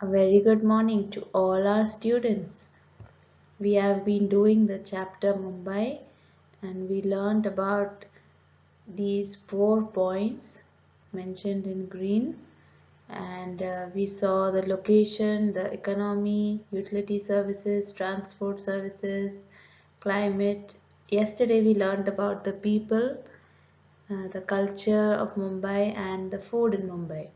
A very good morning to all our students. We have been doing the chapter Mumbai and we learned about these 4 points mentioned in green, and we saw the location, the economy, utility services, transport services, climate. Yesterday we learned about the people, the culture of Mumbai and the food in Mumbai.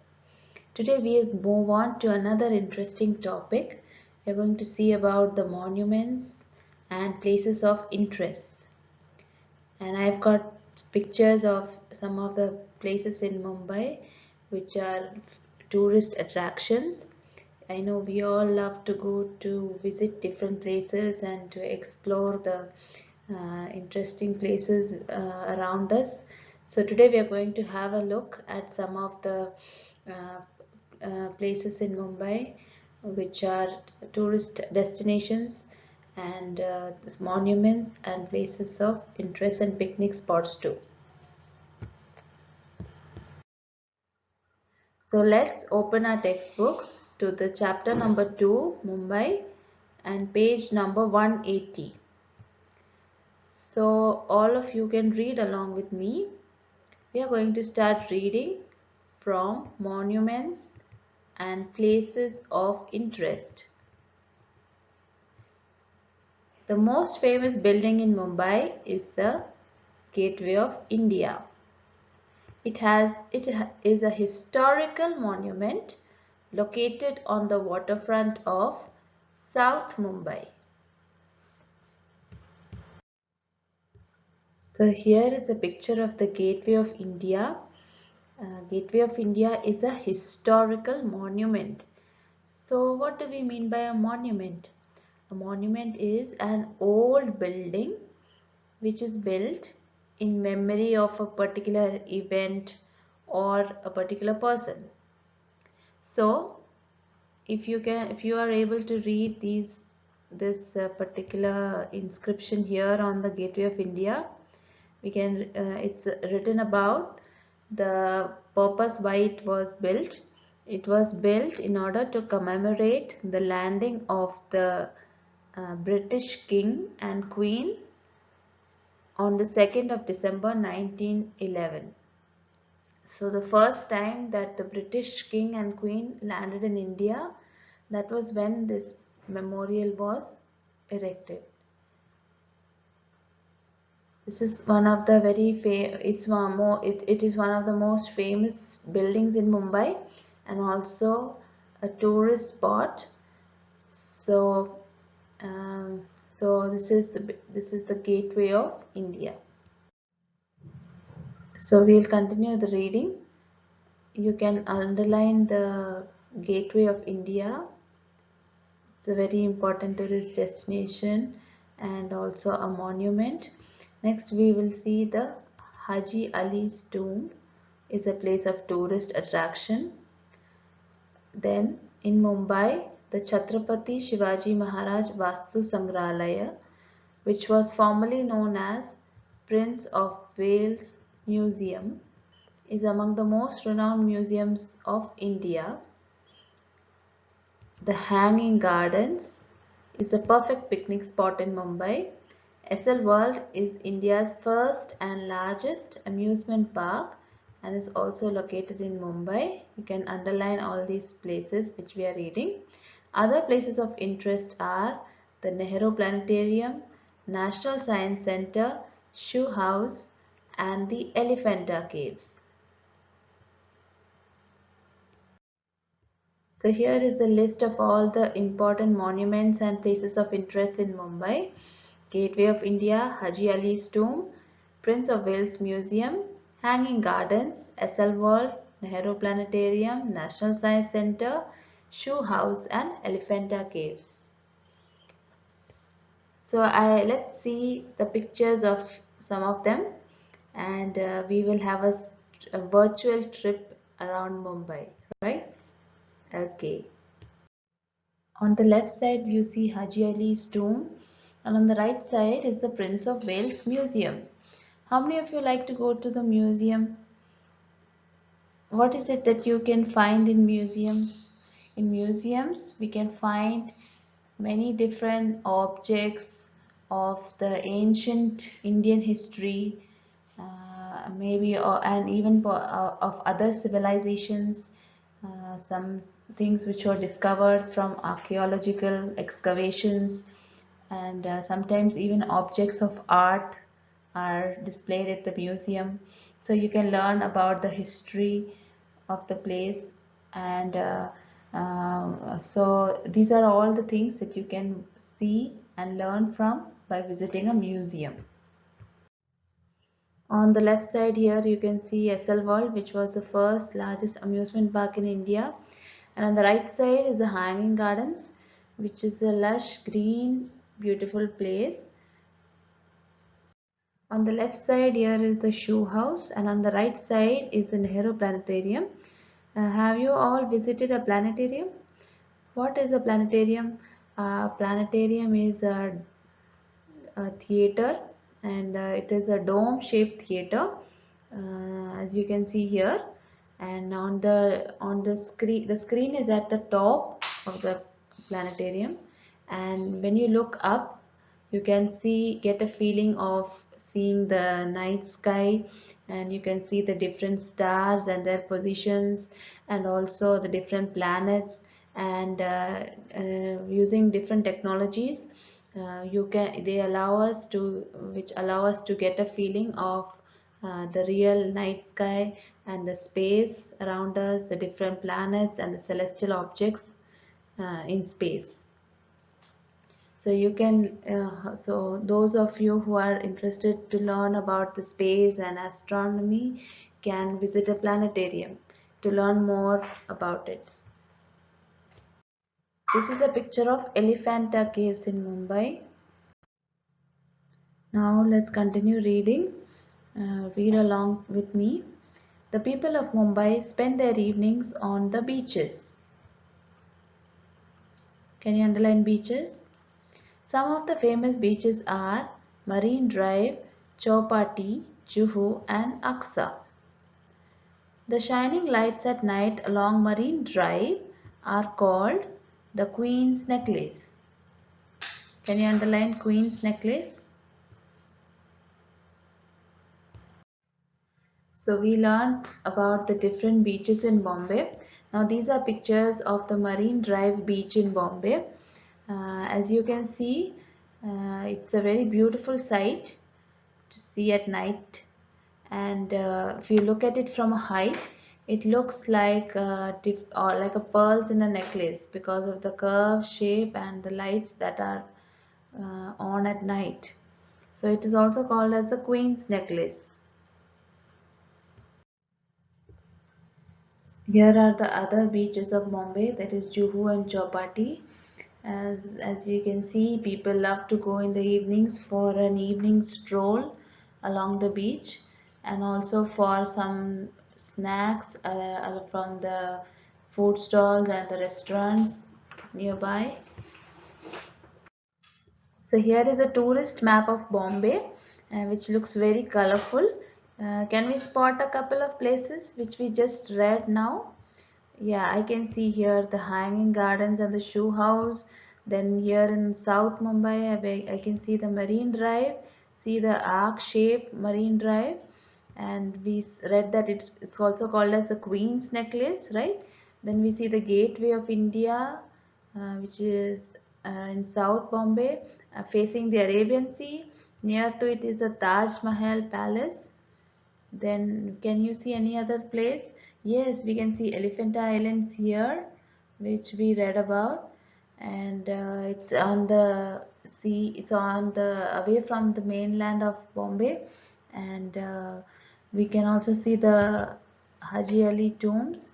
Today we move on to another interesting topic. We are going to see about the monuments and places of interest. And I've got pictures of some of the places in Mumbai which are tourist attractions. I know we all love to go to visit different places and to explore the interesting places around us. So today we are going to have a look at some of the uh, places in Mumbai which are tourist destinations and monuments and places of interest and picnic spots too. So let's open our textbooks to the chapter number 2, Mumbai, and page number 180. So all of you can read along with me. We are going to start reading from monuments and places of interest. The most famous building in Mumbai is the Gateway of India. It is a historical monument located on the waterfront of South Mumbai. So here is a picture of the Gateway of India. Gateway of India is a historical monument. So what do we mean by a monument? A monument is an old building which is built in memory of a particular event or a particular person. So if you are able to read this particular inscription here on the Gateway of India, it's written about the purpose why it was built. It was built in order to commemorate the landing of the British King and Queen on the 2nd of December 1911. So the first time that the British King and Queen landed in India, that was when this memorial was erected. This is one of the it is one of the most famous buildings in Mumbai and also a tourist spot. So, this is the Gateway of India. So we'll continue the reading. You can underline the Gateway of India. It's a very important tourist destination and also a monument. Next we will see the Haji Ali's tomb is a place of tourist attraction. Then in Mumbai, the Chhatrapati Shivaji Maharaj Vastu Sangralaya, which was formerly known as Prince of Wales Museum, is among the most renowned museums of India. The Hanging Gardens is the perfect picnic spot in Mumbai. SL World is India's first and largest amusement park and is also located in Mumbai. You can underline all these places which we are reading. Other places of interest are the Nehru Planetarium, National Science Centre, Shoe House and the Elephanta Caves. So here is a list of all the important monuments and places of interest in Mumbai. Gateway of India, Haji Ali's tomb, Prince of Wales Museum, Hanging Gardens, SL World, Nehru Planetarium, National Science Centre, Shoe House and Elephanta Caves. So let's see the pictures of some of them, and we will have a virtual trip around Mumbai, right? Okay. On the left side you see Haji Ali's tomb and on the right side is the Prince of Wales Museum. How many of you like to go to the museum? What is it that you can find in museum? In museums, we can find many different objects of the ancient Indian history, maybe and even of other civilizations, some things which were discovered from archaeological excavations, and sometimes even objects of art are displayed at the museum. So you can learn about the history of the place, and so these are all the things that you can see and learn from by visiting a museum. On the left side here you can see SL World, which was the first largest amusement park in India, and on the right side is the Hanging Gardens, which is a lush green beautiful place. On the left side here is the Shoe House, and on the right side is the Nehru Planetarium. Have you all visited a planetarium? What is a planetarium? Planetarium is a theater, and it is a dome shaped theater, as you can see here. And on the screen, the screen is at the top of the planetarium, and when you look up you can get a feeling of seeing the night sky, and you can see the different stars and their positions, and also the different planets, and using different technologies, they allow us to which allow us to get a feeling of the real night sky and the space around us, the different planets and the celestial objects in space. So you can so those of you who are interested to learn about the space and astronomy can visit a planetarium to learn more about it. This is a picture of Elephanta Caves in Mumbai. Now let's continue reading. Read along with me. The people of Mumbai spend their evenings on the beaches. Can you underline beaches? Some of the famous beaches are Marine Drive, Chowpatty, Juhu and Aksa. The shining lights at night along Marine Drive are called the Queen's Necklace. Can you underline Queen's Necklace? So we learned about the different beaches in Bombay. Now these are pictures of the Marine Drive beach in Bombay. As you can see, it's a very beautiful sight to see at night, and if you look at it from a height, it looks like or like a pearls in a necklace because of the curve, shape and the lights that are on at night. So it is also called as the Queen's Necklace. Here are the other beaches of Bombay, that is Juhu and Chowpatty. As you can see, people love to go in the evenings for an evening stroll along the beach, and also for some snacks from the food stalls and the restaurants nearby. So here is a tourist map of Bombay, which looks very colorful. Can we spot a couple of places which we just read now? Yeah, I can see here the Hanging Gardens and the Shoe House. Then here in South Mumbai, I can see the Marine Drive, see the arc-shaped Marine Drive, and we read that it's also called as the Queen's Necklace, right? Then we see the Gateway of India, which is in South Bombay, facing the Arabian Sea. Near to it is the Taj Mahal Palace. Then can you see any other place? Yes, we can see Elephant Islands here, which we read about, and it's on the sea. It's on the away from the mainland of Bombay, and we can also see the Haji Ali tombs.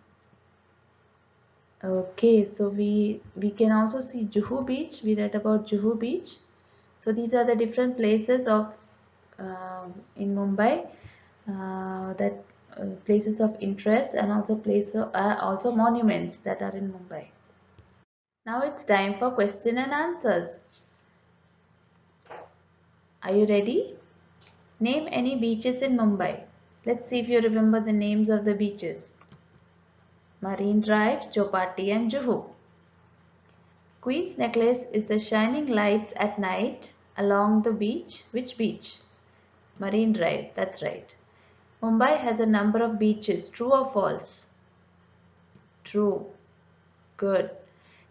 Okay, so we can also see Juhu Beach. We read about Juhu Beach. So these are the different places of in Mumbai, that places of interest, and also also monuments that are in Mumbai. Now it's time for question and answers. Are you ready? Name any beaches in Mumbai. Let's see if you remember the names of the beaches. Marine Drive, Chowpatty and Juhu. Queen's Necklace is the shining lights at night along the beach. Which beach? Marine Drive, that's right. Mumbai has a number of beaches. True or false? True. Good.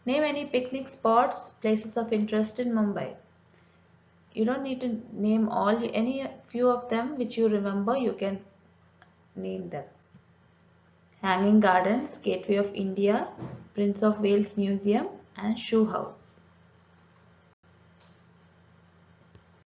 Name any picnic spots, places of interest in Mumbai. You don't need to name all, any few of them which you remember, you can name them. Hanging Gardens, Gateway of India, Prince of Wales Museum and Shoe House.